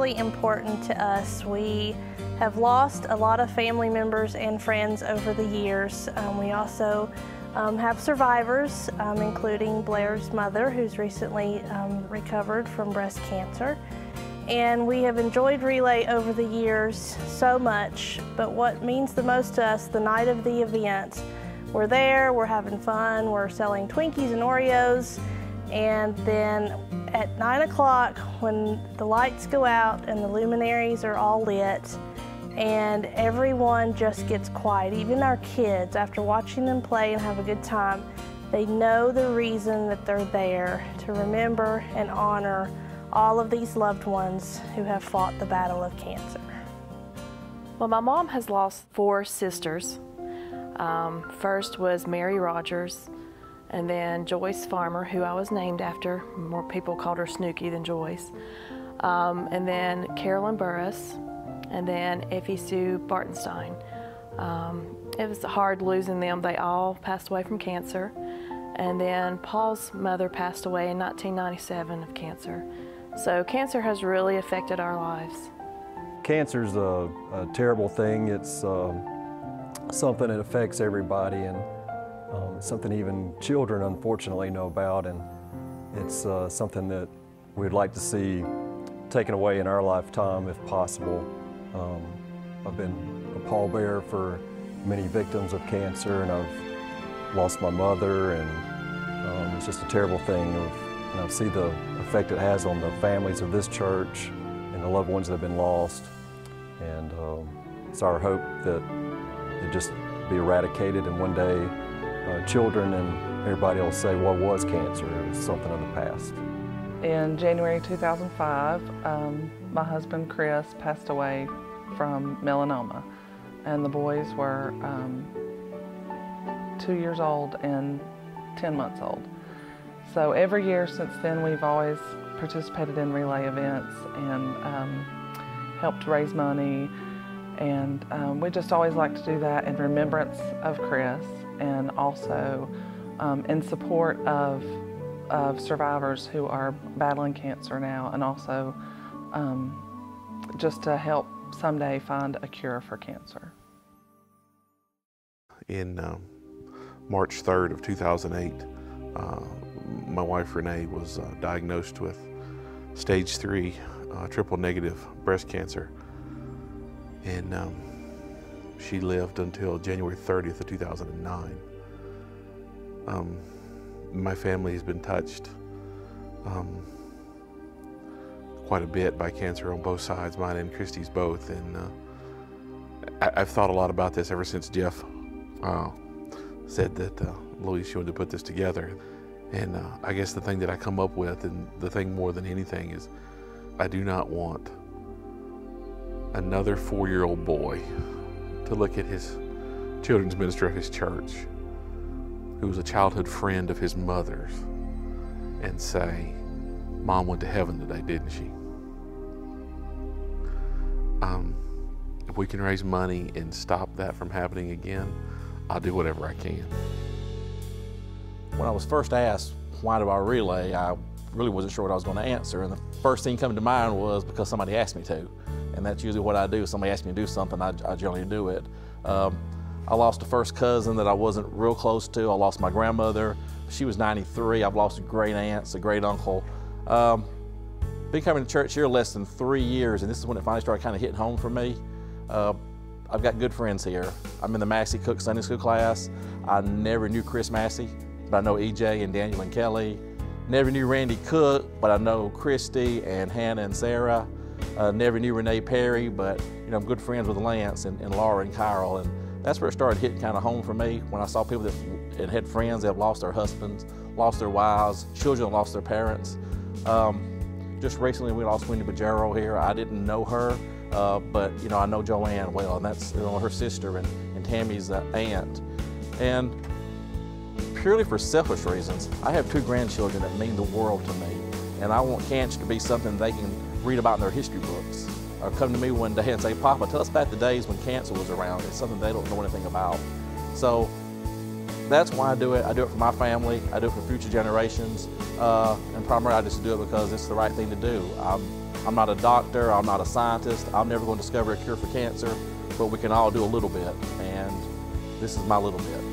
really important to us. We have lost a lot of family members and friends over the years. We also have survivors, including Blair's mother, who's recently recovered from breast cancer. And we have enjoyed Relay over the years so much, but what means the most to us, the night of the event, we're there, we're having fun, we're selling Twinkies and Oreos, and then at 9 o'clock when the lights go out and the luminaries are all lit and everyone just gets quiet, even our kids, after watching them play and have a good time, they know the reason that they're there, to remember and honor all of these loved ones who have fought the battle of cancer. Well, my mom has lost 4 sisters. First was Mary Rogers, and then Joyce Farmer, who I was named after. More people called her Snooky than Joyce. And then Carolyn Burris, and then Effie Sue Bartenstein. It was hard losing them. They all passed away from cancer. And then Paul's mother passed away in 1997 of cancer. So cancer has really affected our lives. Cancer's a terrible thing. It's something that affects everybody, and something even children unfortunately know about, and it's something that we'd like to see taken away in our lifetime if possible. I've been a pallbearer for many victims of cancer, and I've lost my mother, and it's just a terrible thing. And I see the effect it has on the families of this church and the loved ones that have been lost. And it's our hope that it just be eradicated, and one day children and everybody will say, what was cancer? It was something of the past. In January 2005, my husband Chris passed away from melanoma, and the boys were 2 years old and 10 months old. So every year since then, we've always participated in Relay events and helped raise money, and we just always like to do that in remembrance of Chris, and also in support of survivors who are battling cancer now, and also just to help someday find a cure for cancer. In March 3rd of 2008, my wife Renee was diagnosed with stage 3 triple negative breast cancer, and she lived until January 30th of 2009. My family has been touched quite a bit by cancer on both sides, mine and Christy's both, and I've thought a lot about this ever since Jeff said that Louise wanted to put this together. And I guess the thing that I come up with, and the thing more than anything, is I do not want another 4-year-old boy to look at his children's minister of his church, who was a childhood friend of his mother's, and say, Mom went to heaven today, didn't she? If we can raise money and stop that from happening again, I'll do whatever I can. When I was first asked, why do I relay, I really wasn't sure what I was going to answer. And the first thing coming to mind was because somebody asked me to. And that's usually what I do. If somebody asks me to do something, I generally do it. I lost a first cousin that I wasn't real close to. I lost my grandmother. She was 93. I've lost a great aunt, a great uncle. Been coming to church here less than 3 years, and this is when it finally started kind of hitting home for me. I've got good friends here. I'm in the Massey Cook Sunday School class. I never knew Chris Massey, but I know EJ and Daniel and Kelly. Never knew Randy Cook, but I know Christy and Hannah and Sarah. Never knew Renee Perry, but I'm good friends with Lance and Laura and Kyle, and that's where it started hitting kind of home for me, when I saw people that had friends that have lost their husbands, lost their wives, children lost their parents. Just recently we lost Wendy Bajero here. I didn't know her, but I know Joanne well, and that's her sister and Tammy's aunt. And purely for selfish reasons, I have 2 grandchildren that mean the world to me, and I want cancer to be something they can read about in their history books, or come to me one day and say, Papa, tell us about the days when cancer was around. It's something they don't know anything about. So that's why I do it. I do it for my family. I do it for future generations. And primarily I just do it because it's the right thing to do. I'm not a doctor. I'm not a scientist. I'm never going to discover a cure for cancer, but we can all do a little bit. And this is my little bit.